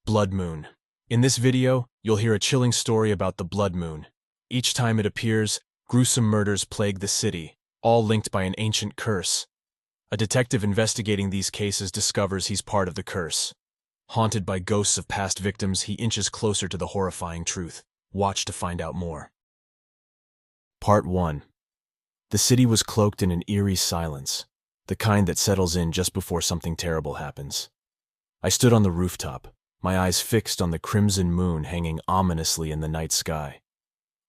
Blood Moon. In this video, you'll hear a chilling story about the Blood Moon. Each time it appears, gruesome murders plague the city, all linked by an ancient curse. A detective investigating these cases discovers he's part of the curse. Haunted by ghosts of past victims, he inches closer to the horrifying truth. Watch to find out more. Part 1. The city was cloaked in an eerie silence, the kind that settles in just before something terrible happens. I stood on the rooftop, my eyes fixed on the crimson moon hanging ominously in the night sky.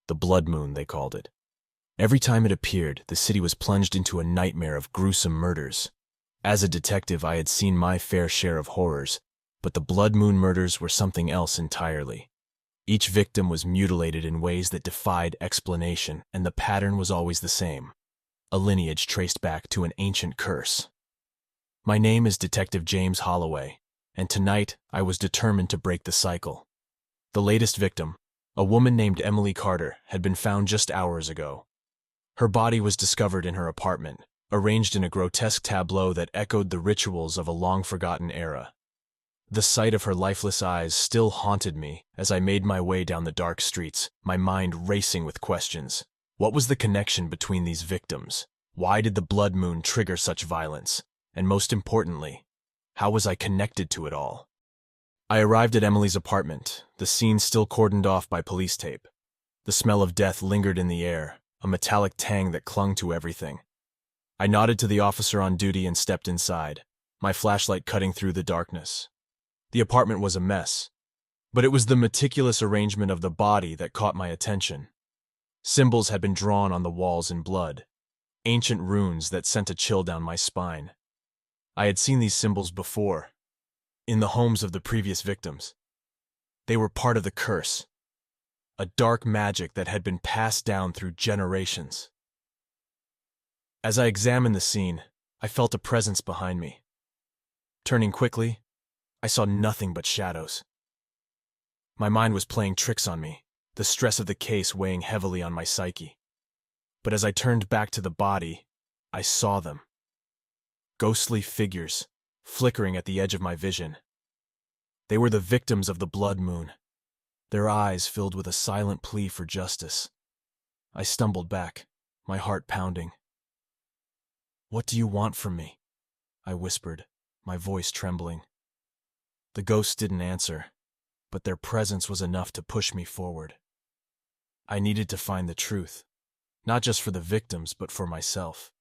The Blood Moon, they called it. Every time it appeared, the city was plunged into a nightmare of gruesome murders. As a detective, I had seen my fair share of horrors, but the Blood Moon murders were something else entirely. Each victim was mutilated in ways that defied explanation, and the pattern was always the same: a lineage traced back to an ancient curse. My name is Detective James Holloway, and tonight I was determined to break the cycle. The latest victim, a woman named Emily Carter, had been found just hours ago. Her body was discovered in her apartment, arranged in a grotesque tableau that echoed the rituals of a long-forgotten era. The sight of her lifeless eyes still haunted me as I made my way down the dark streets, my mind racing with questions. What was the connection between these victims? Why did the Blood Moon trigger such violence? And most importantly, how was I connected to it all? I arrived at Emily's apartment, the scene still cordoned off by police tape. The smell of death lingered in the air, a metallic tang that clung to everything. I nodded to the officer on duty and stepped inside, my flashlight cutting through the darkness. The apartment was a mess, but it was the meticulous arrangement of the body that caught my attention. Symbols had been drawn on the walls in blood, ancient runes that sent a chill down my spine. I had seen these symbols before, in the homes of the previous victims. They were part of the curse, a dark magic that had been passed down through generations. As I examined the scene, I felt a presence behind me. Turning quickly, I saw nothing but shadows. My mind was playing tricks on me, the stress of the case weighing heavily on my psyche. But as I turned back to the body, I saw them. Ghostly figures, flickering at the edge of my vision. They were the victims of the Blood Moon, their eyes filled with a silent plea for justice. I stumbled back, my heart pounding. "What do you want from me?" I whispered, my voice trembling. The ghosts didn't answer, but their presence was enough to push me forward. I needed to find the truth, not just for the victims, but for myself.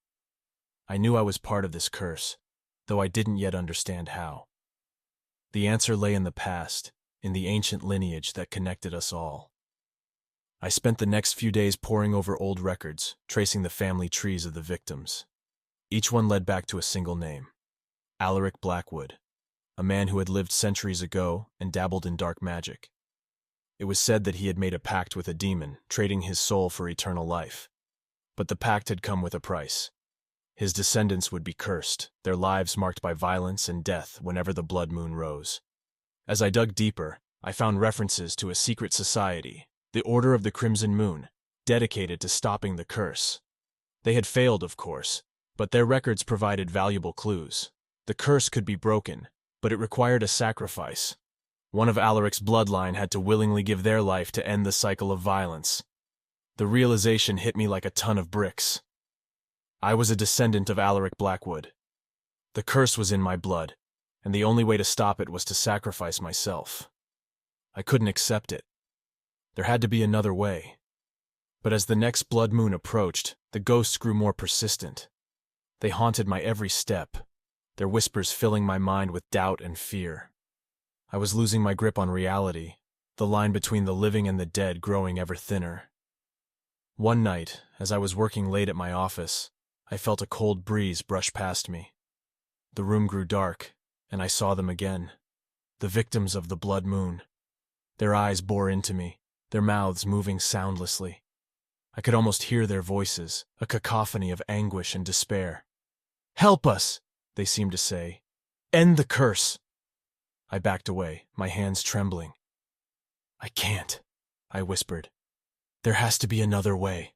I knew I was part of this curse, though I didn't yet understand how. The answer lay in the past, in the ancient lineage that connected us all. I spent the next few days poring over old records, tracing the family trees of the victims. Each one led back to a single name: Alaric Blackwood, a man who had lived centuries ago and dabbled in dark magic. It was said that he had made a pact with a demon, trading his soul for eternal life. But the pact had come with a price. His descendants would be cursed, their lives marked by violence and death whenever the Blood Moon rose. As I dug deeper, I found references to a secret society, the Order of the Crimson Moon, dedicated to stopping the curse. They had failed, of course, but their records provided valuable clues. The curse could be broken, but it required a sacrifice. One of Alaric's bloodline had to willingly give their life to end the cycle of violence. The realization hit me like a ton of bricks. I was a descendant of Alaric Blackwood. The curse was in my blood, and the only way to stop it was to sacrifice myself. I couldn't accept it. There had to be another way. But as the next Blood Moon approached, the ghosts grew more persistent. They haunted my every step, their whispers filling my mind with doubt and fear. I was losing my grip on reality, the line between the living and the dead growing ever thinner. One night, as I was working late at my office, I felt a cold breeze brush past me. The room grew dark, and I saw them again, the victims of the Blood Moon. Their eyes bore into me, their mouths moving soundlessly. I could almost hear their voices, a cacophony of anguish and despair. "Help us!" they seemed to say. "End the curse!" I backed away, my hands trembling. "I can't," I whispered. "There has to be another way."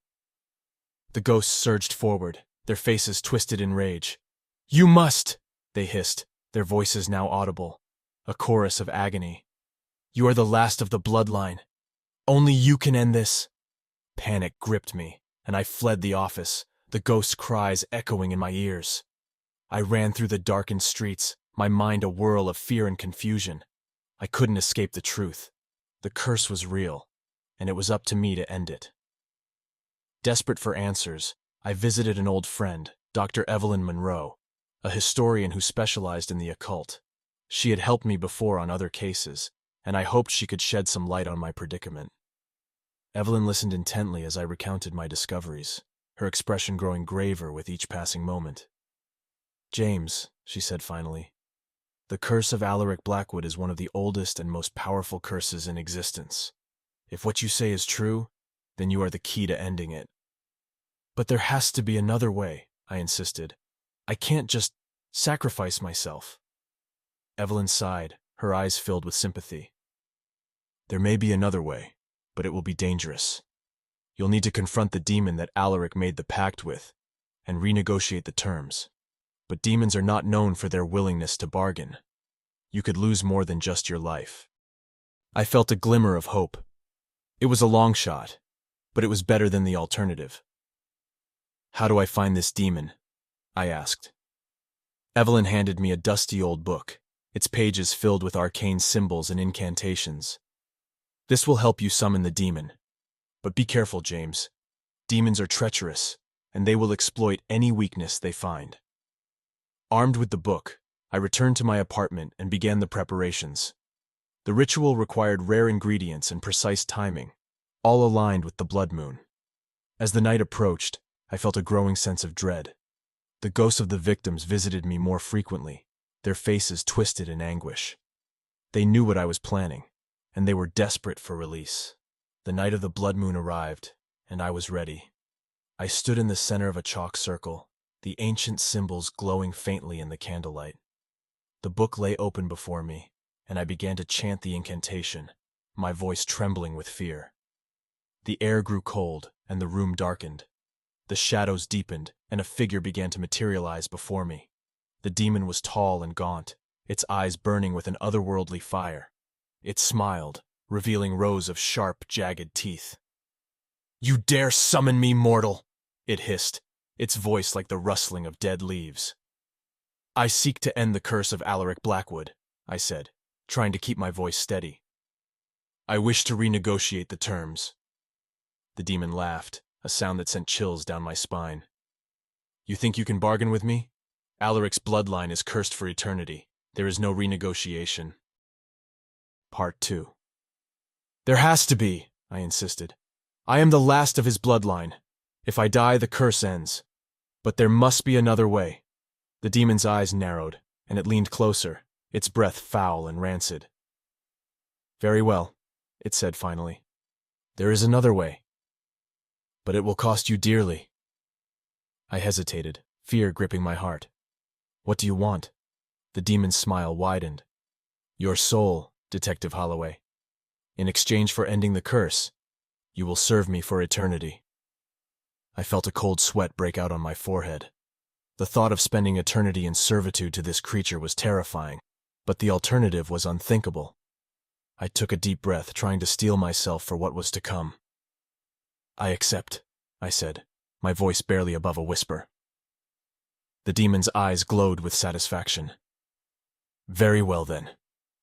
The ghosts surged forward, their faces twisted in rage. "You must!" they hissed, their voices now audible, a chorus of agony. You are the last of the bloodline. Only you can end this. Panic gripped me, and I fled the office, the ghost's cries echoing in my ears. I ran through the darkened streets, my mind a whirl of fear and confusion. I couldn't escape the truth. The curse was real, and it was up to me to end it. Desperate for answers, I visited an old friend, Dr. Evelyn Monroe, a historian who specialized in the occult. She had helped me before on other cases, and I hoped she could shed some light on my predicament. Evelyn listened intently as I recounted my discoveries, her expression growing graver with each passing moment. "James," she said finally, "the curse of Alaric Blackwood is one of the oldest and most powerful curses in existence. If what you say is true, then you are the key to ending it." "But there has to be another way," I insisted. "I can't just sacrifice myself." Evelyn sighed, her eyes filled with sympathy. "There may be another way, but it will be dangerous. You'll need to confront the demon that Alaric made the pact with and renegotiate the terms. But demons are not known for their willingness to bargain. You could lose more than just your life." I felt a glimmer of hope. It was a long shot, but it was better than the alternative. "How do I find this demon?" I asked. Evelyn handed me a dusty old book, its pages filled with arcane symbols and incantations. "This will help you summon the demon. But be careful, James. Demons are treacherous, and they will exploit any weakness they find." Armed with the book, I returned to my apartment and began the preparations. The ritual required rare ingredients and precise timing, all aligned with the blood moon. As the night approached, I felt a growing sense of dread. The ghosts of the victims visited me more frequently, their faces twisted in anguish. They knew what I was planning, and they were desperate for release. The night of the blood moon arrived, and I was ready. I stood in the center of a chalk circle, the ancient symbols glowing faintly in the candlelight. The book lay open before me, and I began to chant the incantation, my voice trembling with fear. The air grew cold, and the room darkened. The shadows deepened, and a figure began to materialize before me. The demon was tall and gaunt, its eyes burning with an otherworldly fire. It smiled, revealing rows of sharp, jagged teeth. "You dare summon me, mortal!" it hissed, its voice like the rustling of dead leaves. "I seek to end the curse of Alaric Blackwood," I said, trying to keep my voice steady. "I wish to renegotiate the terms." The demon laughed, a sound that sent chills down my spine. "You think you can bargain with me? Alaric's bloodline is cursed for eternity. There is no renegotiation." Part 2. "There has to be," I insisted. "I am the last of his bloodline. If I die, the curse ends. But there must be another way." The demon's eyes narrowed, and it leaned closer, its breath foul and rancid. "Very well," it said finally. "There is another way. But it will cost you dearly." I hesitated, fear gripping my heart. "What do you want?" The demon's smile widened. "Your soul, Detective Holloway. In exchange for ending the curse, you will serve me for eternity." I felt a cold sweat break out on my forehead. The thought of spending eternity in servitude to this creature was terrifying, but the alternative was unthinkable. I took a deep breath, trying to steel myself for what was to come. "I accept," I said, my voice barely above a whisper. The demon's eyes glowed with satisfaction. "Very well then.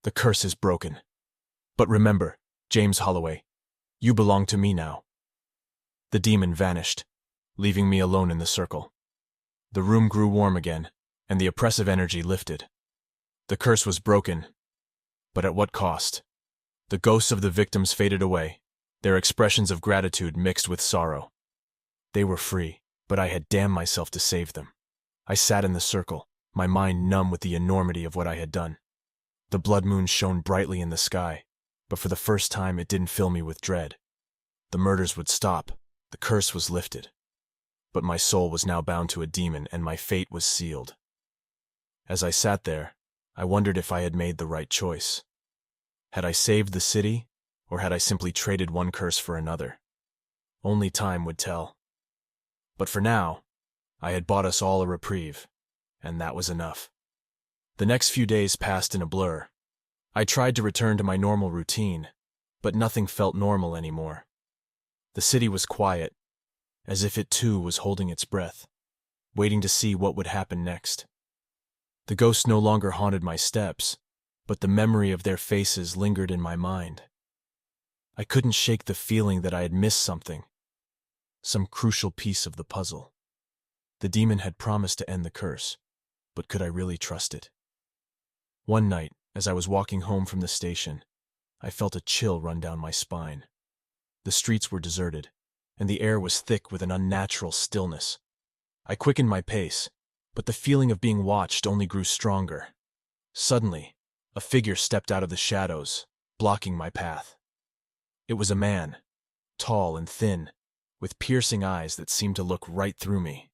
The curse is broken. But remember, James Holloway, you belong to me now." The demon vanished, leaving me alone in the circle. The room grew warm again, and the oppressive energy lifted. The curse was broken, but at what cost? The ghosts of the victims faded away, their expressions of gratitude mixed with sorrow. They were free, but I had damned myself to save them. I sat in the circle, my mind numb with the enormity of what I had done. The blood moon shone brightly in the sky, but for the first time it didn't fill me with dread. The murders would stop, the curse was lifted. But my soul was now bound to a demon, and my fate was sealed. As I sat there, I wondered if I had made the right choice. Had I saved the city, or had I simply traded one curse for another? Only time would tell. But for now, I had bought us all a reprieve, and that was enough. The next few days passed in a blur. I tried to return to my normal routine, but nothing felt normal anymore. The city was quiet, as if it too was holding its breath, waiting to see what would happen next. The ghosts no longer haunted my steps, but the memory of their faces lingered in my mind. I couldn't shake the feeling that I had missed something, some crucial piece of the puzzle. The demon had promised to end the curse, but could I really trust it? One night, as I was walking home from the station, I felt a chill run down my spine. The streets were deserted, and the air was thick with an unnatural stillness. I quickened my pace, but the feeling of being watched only grew stronger. Suddenly, a figure stepped out of the shadows, blocking my path. It was a man, tall and thin, with piercing eyes that seemed to look right through me.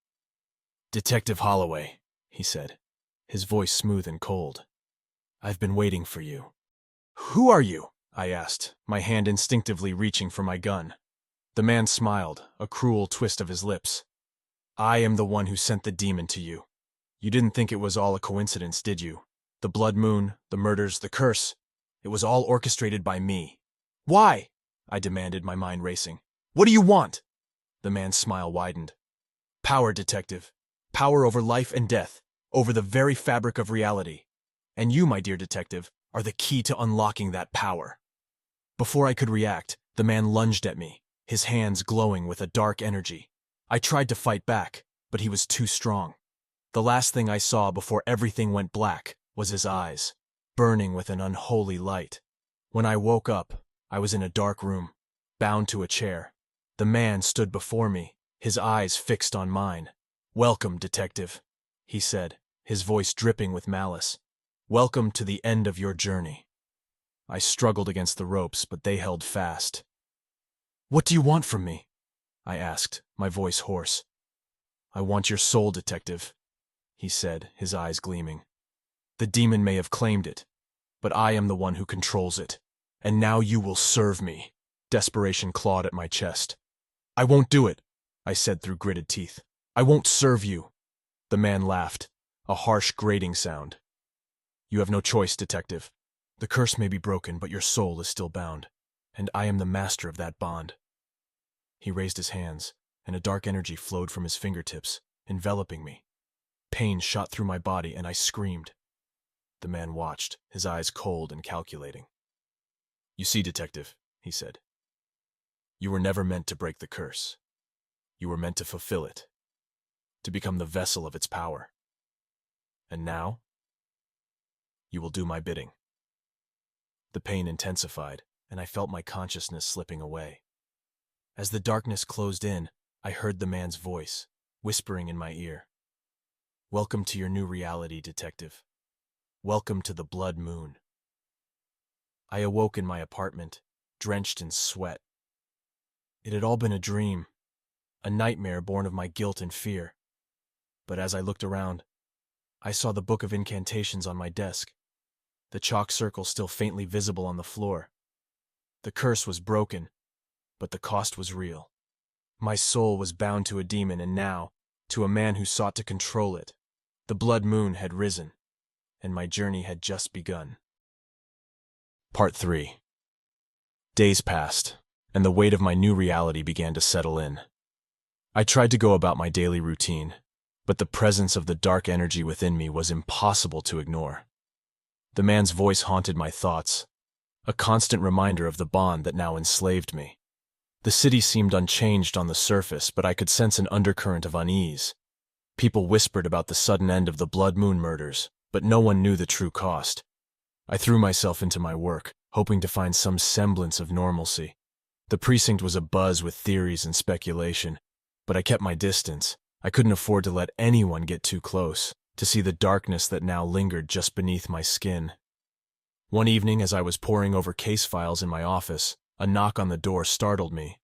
"Detective Holloway," he said, his voice smooth and cold. "I've been waiting for you." "Who are you?" I asked, my hand instinctively reaching for my gun. The man smiled, a cruel twist of his lips. "I am the one who sent the demon to you. You didn't think it was all a coincidence, did you? The blood moon, the murders, the curse. It was all orchestrated by me." "Why?" I demanded, my mind racing. "What do you want?" The man's smile widened. "Power, detective. Power over life and death, over the very fabric of reality. And you, my dear detective, are the key to unlocking that power." Before I could react, the man lunged at me, his hands glowing with a dark energy. I tried to fight back, but he was too strong. The last thing I saw before everything went black was his eyes, burning with an unholy light. When I woke up, I was in a dark room, bound to a chair. The man stood before me, his eyes fixed on mine. "Welcome, detective," he said, his voice dripping with malice. "Welcome to the end of your journey." I struggled against the ropes, but they held fast. "What do you want from me?" I asked, my voice hoarse. "I want your soul, detective," he said, his eyes gleaming. "The demon may have claimed it, but I am the one who controls it. And now you will serve me." Desperation clawed at my chest. "I won't do it," I said through gritted teeth. "I won't serve you." The man laughed, a harsh grating sound. "You have no choice, detective. The curse may be broken, but your soul is still bound, and I am the master of that bond." He raised his hands, and a dark energy flowed from his fingertips, enveloping me. Pain shot through my body, and I screamed. The man watched, his eyes cold and calculating. "You see, detective," he said, "you were never meant to break the curse. You were meant to fulfill it, to become the vessel of its power. And now, you will do my bidding." The pain intensified, and I felt my consciousness slipping away. As the darkness closed in, I heard the man's voice, whispering in my ear. "Welcome to your new reality, detective. Welcome to the blood moon." I awoke in my apartment, drenched in sweat. It had all been a dream, a nightmare born of my guilt and fear. But as I looked around, I saw the book of incantations on my desk, the chalk circle still faintly visible on the floor. The curse was broken, but the cost was real. My soul was bound to a demon, and now, to a man who sought to control it. The blood moon had risen, and my journey had just begun. Part 3. Days passed, and the weight of my new reality began to settle in. I tried to go about my daily routine, but the presence of the dark energy within me was impossible to ignore. The man's voice haunted my thoughts, a constant reminder of the bond that now enslaved me. The city seemed unchanged on the surface, but I could sense an undercurrent of unease. People whispered about the sudden end of the Blood Moon murders, but no one knew the true cost. I threw myself into my work, hoping to find some semblance of normalcy. The precinct was abuzz with theories and speculation, but I kept my distance. I couldn't afford to let anyone get too close, to see the darkness that now lingered just beneath my skin. One evening, as I was poring over case files in my office, a knock on the door startled me.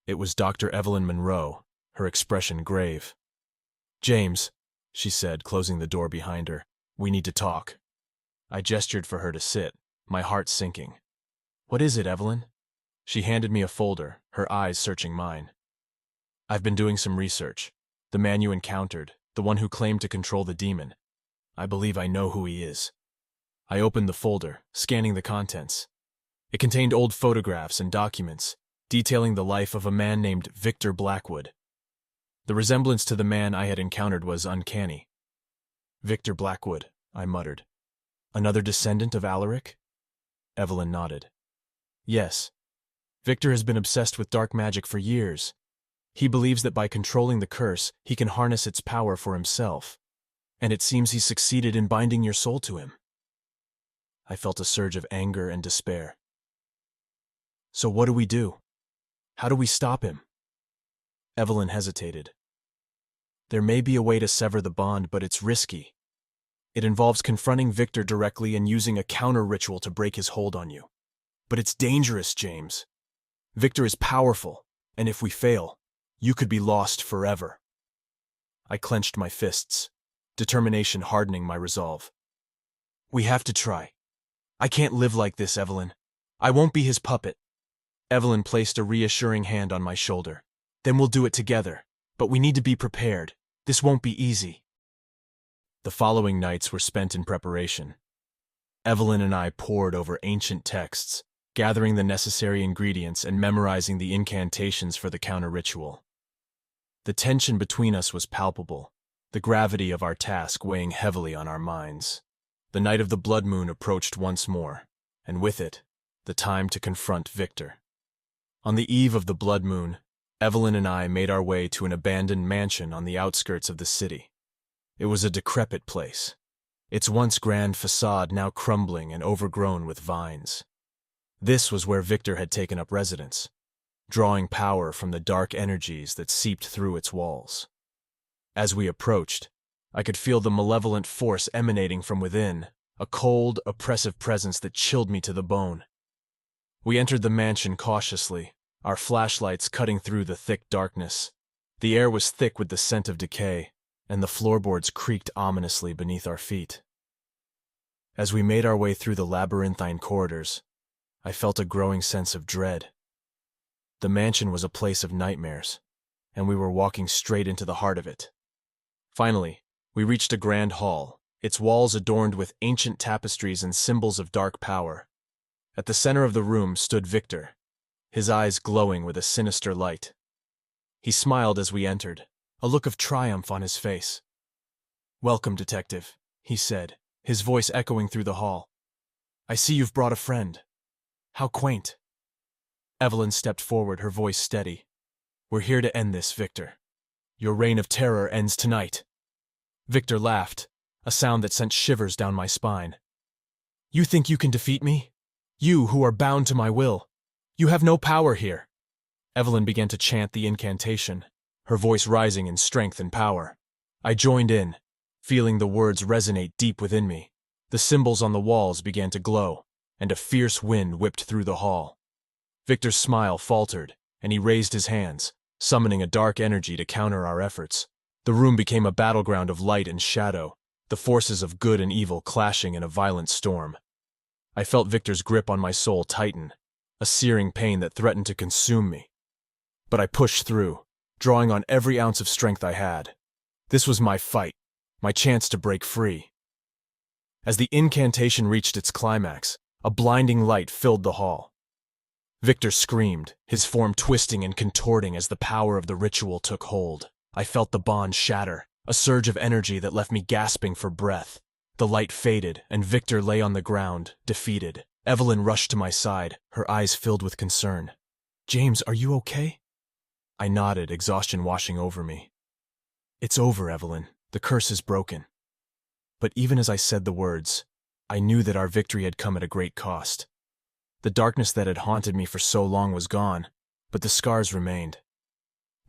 It was Dr. Evelyn Monroe, her expression grave. "James," she said, closing the door behind her, "we need to talk." I gestured for her to sit, my heart sinking. "What is it, Evelyn?" She handed me a folder, her eyes searching mine. "I've been doing some research. The man you encountered, the one who claimed to control the demon. I believe I know who he is." I opened the folder, scanning the contents. It contained old photographs and documents, detailing the life of a man named Victor Blackwood. The resemblance to the man I had encountered was uncanny. Victor Blackwood, I muttered. Another descendant of Alaric? Evelyn nodded. Yes. Victor has been obsessed with dark magic for years. He believes that by controlling the curse, he can harness its power for himself. And it seems he succeeded in binding your soul to him. I felt a surge of anger and despair. So what do we do? How do we stop him? Evelyn hesitated. There may be a way to sever the bond, but it's risky. It involves confronting Victor directly and using a counter-ritual to break his hold on you. But it's dangerous, James. Victor is powerful, and if we fail, you could be lost forever. I clenched my fists, determination hardening my resolve. We have to try. I can't live like this, Evelyn. I won't be his puppet. Evelyn placed a reassuring hand on my shoulder. Then we'll do it together. But we need to be prepared. This won't be easy. The following nights were spent in preparation. Evelyn and I pored over ancient texts, gathering the necessary ingredients and memorizing the incantations for the counter-ritual. The tension between us was palpable, the gravity of our task weighing heavily on our minds. The night of the blood moon approached once more, and with it, the time to confront Victor. On the eve of the blood moon, Evelyn and I made our way to an abandoned mansion on the outskirts of the city. It was a decrepit place, its once grand facade now crumbling and overgrown with vines. This was where Victor had taken up residence, drawing power from the dark energies that seeped through its walls. As we approached, I could feel the malevolent force emanating from within, a cold, oppressive presence that chilled me to the bone. We entered the mansion cautiously, our flashlights cutting through the thick darkness. The air was thick with the scent of decay, and the floorboards creaked ominously beneath our feet. As we made our way through the labyrinthine corridors, I felt a growing sense of dread. The mansion was a place of nightmares, and we were walking straight into the heart of it. Finally, we reached a grand hall, its walls adorned with ancient tapestries and symbols of dark power. At the center of the room stood Victor, his eyes glowing with a sinister light. He smiled as we entered, a look of triumph on his face. "Welcome, detective," he said, his voice echoing through the hall. "I see you've brought a friend. How quaint." Evelyn stepped forward, her voice steady. "We're here to end this, Victor. Your reign of terror ends tonight." Victor laughed, a sound that sent shivers down my spine. "You think you can defeat me? You who are bound to my will. You have no power here." Evelyn began to chant the incantation, her voice rising in strength and power. I joined in, feeling the words resonate deep within me. The symbols on the walls began to glow, and a fierce wind whipped through the hall. Victor's smile faltered, and he raised his hands, summoning a dark energy to counter our efforts. The room became a battleground of light and shadow, the forces of good and evil clashing in a violent storm. I felt Victor's grip on my soul tighten, a searing pain that threatened to consume me. But I pushed through, drawing on every ounce of strength I had. This was my fight, my chance to break free. As the incantation reached its climax, a blinding light filled the hall. Victor screamed, his form twisting and contorting as the power of the ritual took hold. I felt the bond shatter, a surge of energy that left me gasping for breath. The light faded, and Victor lay on the ground, defeated. Evelyn rushed to my side, her eyes filled with concern. "James, are you okay?" I nodded, exhaustion washing over me. "It's over, Evelyn. The curse is broken." But even as I said the words, I knew that our victory had come at a great cost. The darkness that had haunted me for so long was gone, but the scars remained.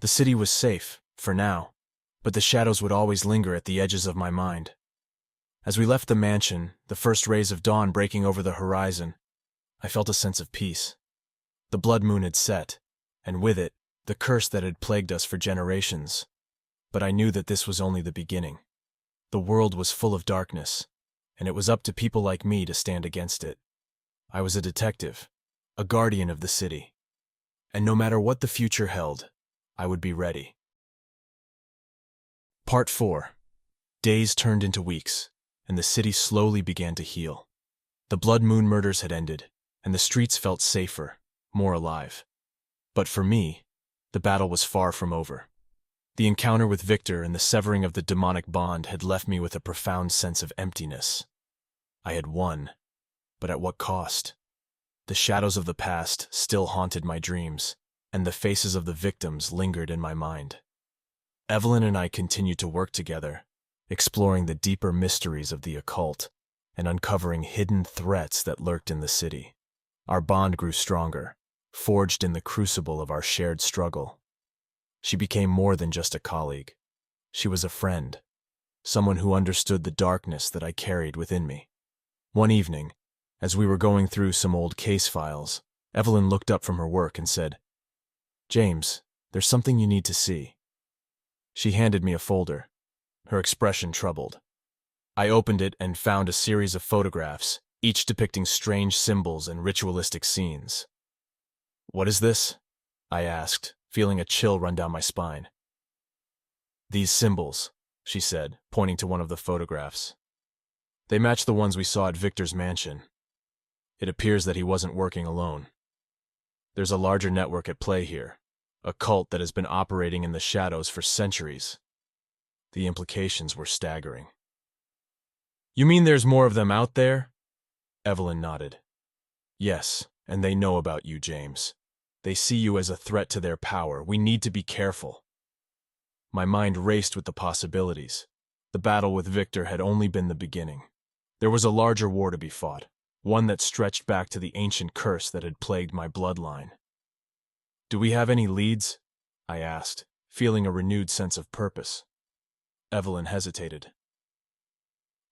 The city was safe, for now, but the shadows would always linger at the edges of my mind. As we left the mansion, the first rays of dawn breaking over the horizon, I felt a sense of peace. The blood moon had set, and with it, the curse that had plagued us for generations. But I knew that this was only the beginning. The world was full of darkness, and it was up to people like me to stand against it. I was a detective, a guardian of the city, and no matter what the future held, I would be ready. Part 4. Days turned into weeks, and the city slowly began to heal. The Blood Moon murders had ended, and the streets felt safer, more alive. But for me, the battle was far from over. The encounter with Victor and the severing of the demonic bond had left me with a profound sense of emptiness. I had won, but at what cost? The shadows of the past still haunted my dreams, and the faces of the victims lingered in my mind. Evelyn and I continued to work together, exploring the deeper mysteries of the occult and uncovering hidden threats that lurked in the city. Our bond grew stronger, forged in the crucible of our shared struggle. She became more than just a colleague. She was a friend, someone who understood the darkness that I carried within me. One evening, as we were going through some old case files, Evelyn looked up from her work and said, "James, there's something you need to see." She handed me a folder, her expression troubled. I opened it and found a series of photographs, each depicting strange symbols and ritualistic scenes. "What is this?" I asked, feeling a chill run down my spine. "These symbols," she said, pointing to one of the photographs. "They match the ones we saw at Victor's mansion. It appears that he wasn't working alone. There's a larger network at play here, a cult that has been operating in the shadows for centuries." The implications were staggering. "You mean there's more of them out there?" Evelyn nodded. "Yes, and they know about you, James. They see you as a threat to their power. We need to be careful." My mind raced with the possibilities. The battle with Victor had only been the beginning. There was a larger war to be fought, one that stretched back to the ancient curse that had plagued my bloodline. "Do we have any leads?" I asked, feeling a renewed sense of purpose. Evelyn hesitated.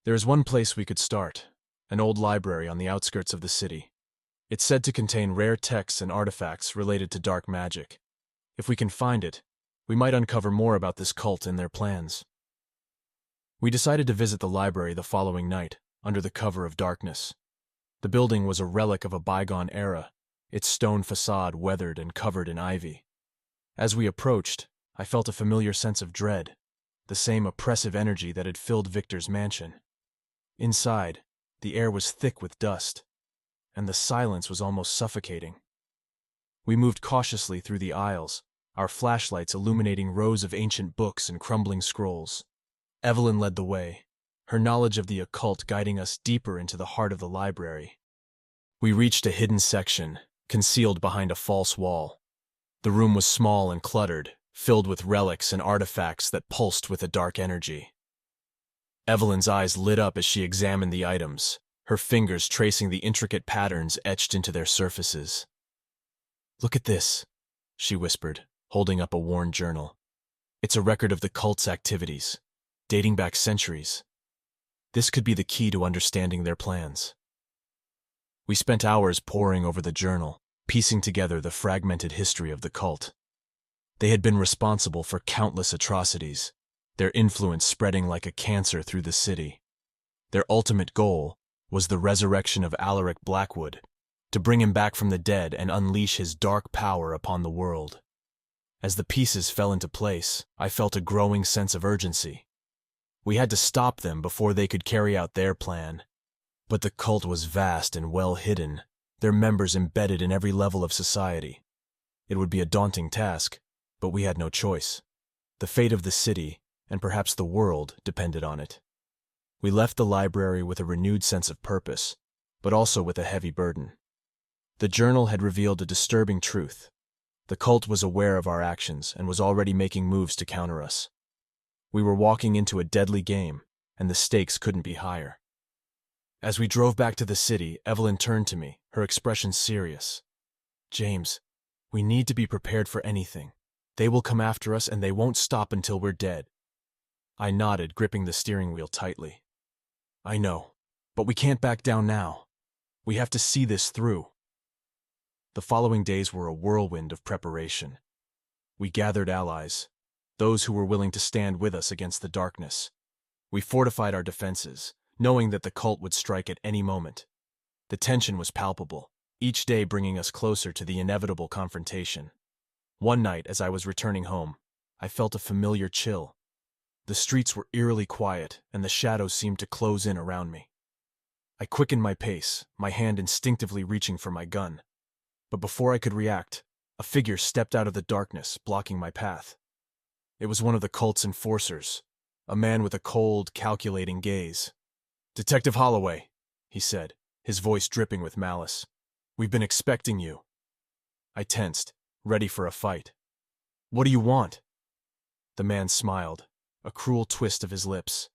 "There is one place we could start, an old library on the outskirts of the city. It's said to contain rare texts and artifacts related to dark magic. If we can find it, we might uncover more about this cult and their plans." We decided to visit the library the following night, under the cover of darkness. The building was a relic of a bygone era, its stone facade weathered and covered in ivy. As we approached, I felt a familiar sense of dread, the same oppressive energy that had filled Victor's mansion. Inside, the air was thick with dust, and the silence was almost suffocating. We moved cautiously through the aisles, our flashlights illuminating rows of ancient books and crumbling scrolls. Evelyn led the way, her knowledge of the occult guiding us deeper into the heart of the library. We reached a hidden section, concealed behind a false wall. The room was small and cluttered, filled with relics and artifacts that pulsed with a dark energy. Evelyn's eyes lit up as she examined the items, her fingers tracing the intricate patterns etched into their surfaces. "Look at this," she whispered, holding up a worn journal. "It's a record of the cult's activities, dating back centuries. This could be the key to understanding their plans." We spent hours poring over the journal, piecing together the fragmented history of the cult. They had been responsible for countless atrocities, their influence spreading like a cancer through the city. Their ultimate goal was the resurrection of Alaric Blackwood, to bring him back from the dead and unleash his dark power upon the world. As the pieces fell into place, I felt a growing sense of urgency. We had to stop them before they could carry out their plan. But the cult was vast and well hidden, their members embedded in every level of society. It would be a daunting task, but we had no choice. The fate of the city, and perhaps the world, depended on it. We left the library with a renewed sense of purpose, but also with a heavy burden. The journal had revealed a disturbing truth. The cult was aware of our actions and was already making moves to counter us. We were walking into a deadly game, and the stakes couldn't be higher. As we drove back to the city, Evelyn turned to me, her expression serious. "James, we need to be prepared for anything. They will come after us and they won't stop until we're dead." I nodded, gripping the steering wheel tightly. "I know, but we can't back down now. We have to see this through." The following days were a whirlwind of preparation. We gathered allies, those who were willing to stand with us against the darkness. We fortified our defenses, knowing that the cult would strike at any moment. The tension was palpable, each day bringing us closer to the inevitable confrontation. One night, as I was returning home, I felt a familiar chill. The streets were eerily quiet, and the shadows seemed to close in around me. I quickened my pace, my hand instinctively reaching for my gun. But before I could react, a figure stepped out of the darkness, blocking my path. It was one of the cult's enforcers, a man with a cold, calculating gaze. "Detective Holloway," he said, his voice dripping with malice. "We've been expecting you." I tensed, ready for a fight. "What do you want?" The man smiled, a cruel twist of his lips.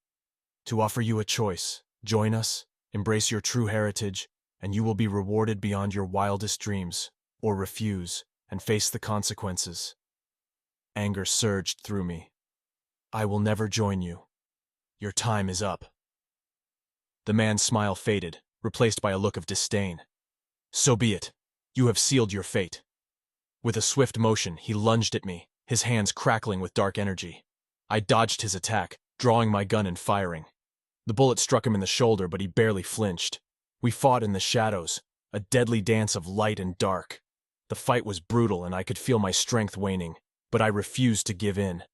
"To offer you a choice. Join us, embrace your true heritage, and you will be rewarded beyond your wildest dreams, or refuse and face the consequences." Anger surged through me. "I will never join you. Your time is up." The man's smile faded, replaced by a look of disdain. "So be it. You have sealed your fate." With a swift motion, he lunged at me, his hands crackling with dark energy. I dodged his attack, drawing my gun and firing. The bullet struck him in the shoulder, but he barely flinched. We fought in the shadows, a deadly dance of light and dark. The fight was brutal, and I could feel my strength waning, but I refused to give in.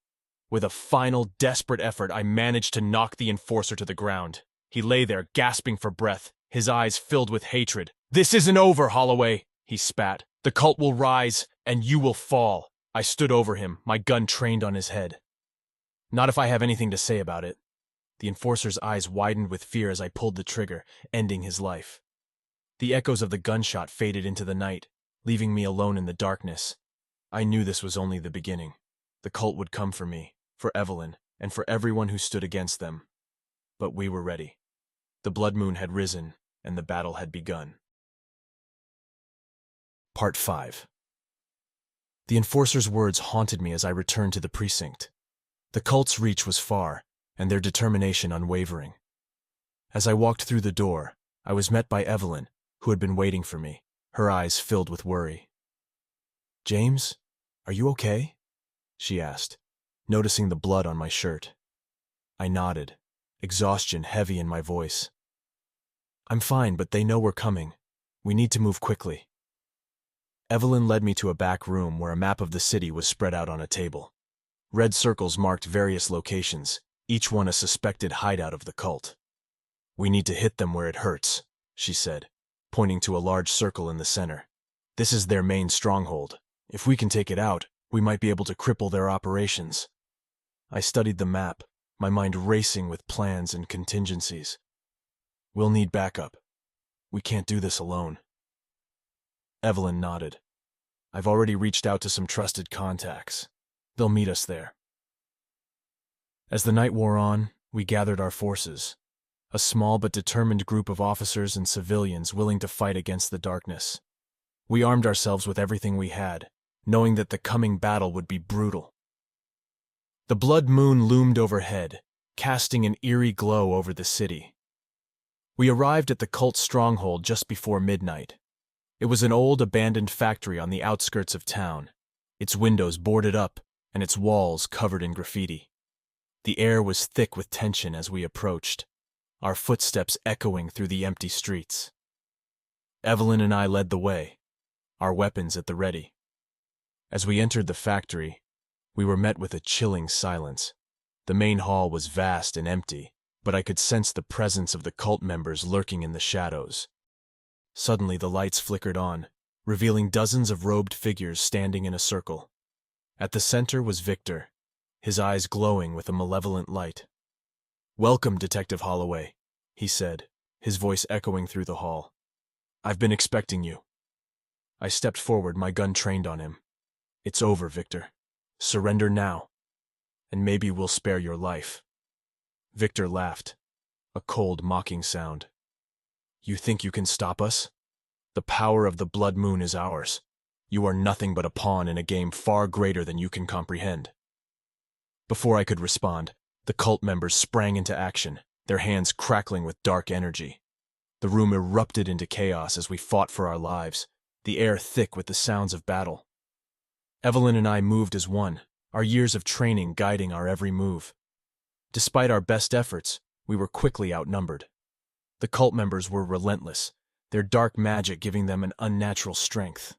With a final, desperate effort, I managed to knock the enforcer to the ground. He lay there, gasping for breath, his eyes filled with hatred. "This isn't over, Holloway," he spat. "The cult will rise, and you will fall." I stood over him, my gun trained on his head. "Not if I have anything to say about it." The enforcer's eyes widened with fear as I pulled the trigger, ending his life. The echoes of the gunshot faded into the night, leaving me alone in the darkness. I knew this was only the beginning. The cult would come for me, for Evelyn, and for everyone who stood against them. But we were ready. The blood moon had risen, and the battle had begun. Part 5. The enforcer's words haunted me as I returned to the precinct. The cult's reach was far, and their determination unwavering. As I walked through the door, I was met by Evelyn, who had been waiting for me, her eyes filled with worry. "James, are you okay?" she asked, noticing the blood on my shirt. I nodded, exhaustion heavy in my voice. "I'm fine, but they know we're coming. We need to move quickly." Evelyn led me to a back room where a map of the city was spread out on a table. Red circles marked various locations, each one a suspected hideout of the cult. "We need to hit them where it hurts," she said, pointing to a large circle in the center. "This is their main stronghold. If we can take it out, we might be able to cripple their operations." I studied the map, my mind racing with plans and contingencies. "We'll need backup. We can't do this alone." Evelyn nodded. "I've already reached out to some trusted contacts. They'll meet us there." As the night wore on, we gathered our forces, a small but determined group of officers and civilians willing to fight against the darkness. We armed ourselves with everything we had, knowing that the coming battle would be brutal. The blood moon loomed overhead, casting an eerie glow over the city. We arrived at the cult stronghold just before midnight. It was an old, abandoned factory on the outskirts of town, its windows boarded up and its walls covered in graffiti. The air was thick with tension as we approached, our footsteps echoing through the empty streets. Evelyn and I led the way, our weapons at the ready. As we entered the factory, we were met with a chilling silence. The main hall was vast and empty, but I could sense the presence of the cult members lurking in the shadows. Suddenly the lights flickered on, revealing dozens of robed figures standing in a circle. At the center was Victor, his eyes glowing with a malevolent light. "Welcome, Detective Holloway," he said, his voice echoing through the hall. "I've been expecting you." I stepped forward, my gun trained on him. "It's over, Victor. Surrender now, and maybe we'll spare your life." Victor laughed, a cold, mocking sound. "You think you can stop us? The power of the blood moon is ours. You are nothing but a pawn in a game far greater than you can comprehend." Before I could respond, the cult members sprang into action, their hands crackling with dark energy. The room erupted into chaos as we fought for our lives, the air thick with the sounds of battle. Evelyn and I moved as one, our years of training guiding our every move. Despite our best efforts, we were quickly outnumbered. The cult members were relentless, their dark magic giving them an unnatural strength.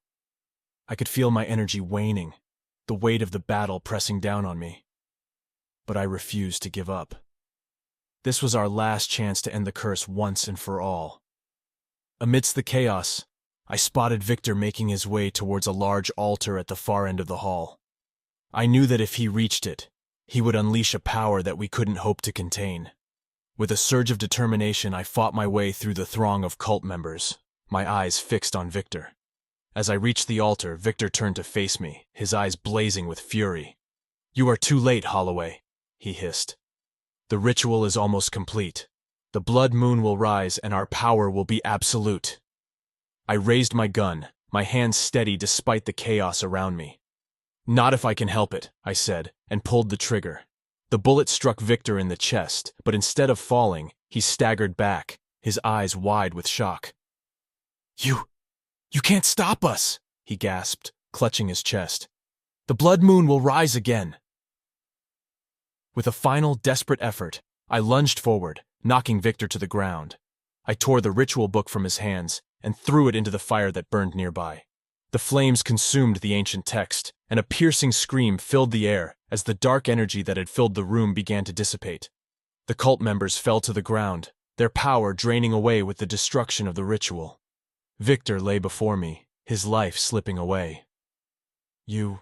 I could feel my energy waning, the weight of the battle pressing down on me. But I refused to give up. This was our last chance to end the curse once and for all. Amidst the chaos, I spotted Victor making his way towards a large altar at the far end of the hall. I knew that if he reached it, he would unleash a power that we couldn't hope to contain. With a surge of determination, I fought my way through the throng of cult members, my eyes fixed on Victor. As I reached the altar, Victor turned to face me, his eyes blazing with fury. "You are too late, Holloway," he hissed. "The ritual is almost complete. The blood moon will rise and our power will be absolute." I raised my gun, my hands steady despite the chaos around me. "Not if I can help it," I said, and pulled the trigger. The bullet struck Victor in the chest, but instead of falling, he staggered back, his eyes wide with shock. You can't stop us," he gasped, clutching his chest. "The blood moon will rise again." With a final, desperate effort, I lunged forward, knocking Victor to the ground. I tore the ritual book from his hands and threw it into the fire that burned nearby. The flames consumed the ancient text, and a piercing scream filled the air as the dark energy that had filled the room began to dissipate. The cult members fell to the ground, their power draining away with the destruction of the ritual. Victor lay before me, his life slipping away. "You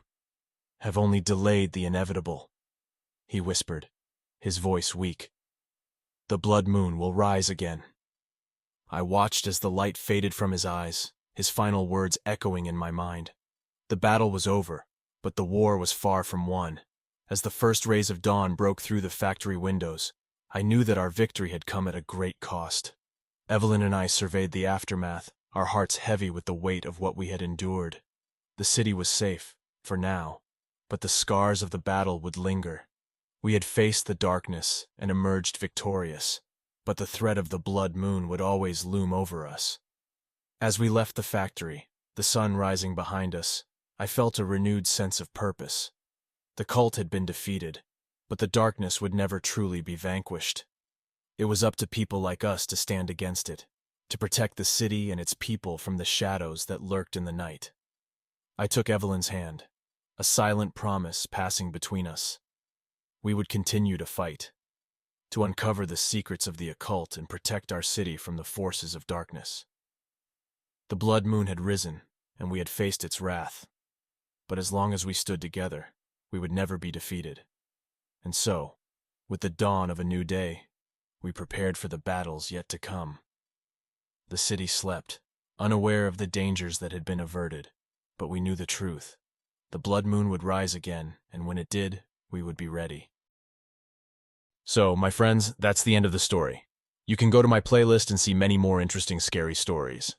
have only delayed the inevitable," he whispered, his voice weak. "The blood moon will rise again." I watched as the light faded from his eyes, his final words echoing in my mind. The battle was over, but the war was far from won. As the first rays of dawn broke through the factory windows, I knew that our victory had come at a great cost. Evelyn and I surveyed the aftermath, our hearts heavy with the weight of what we had endured. The city was safe, for now, but the scars of the battle would linger. We had faced the darkness and emerged victorious, but the threat of the blood moon would always loom over us. As we left the factory, the sun rising behind us, I felt a renewed sense of purpose. The cult had been defeated, but the darkness would never truly be vanquished. It was up to people like us to stand against it, to protect the city and its people from the shadows that lurked in the night. I took Evelyn's hand, a silent promise passing between us. We would continue to fight, to uncover the secrets of the occult and protect our city from the forces of darkness. The blood moon had risen, and we had faced its wrath. But as long as we stood together, we would never be defeated. And so, with the dawn of a new day, we prepared for the battles yet to come. The city slept, unaware of the dangers that had been averted, but we knew the truth. The blood moon would rise again, and when it did, we would be ready. So, my friends, that's the end of the story. You can go to my playlist and see many more interesting scary stories.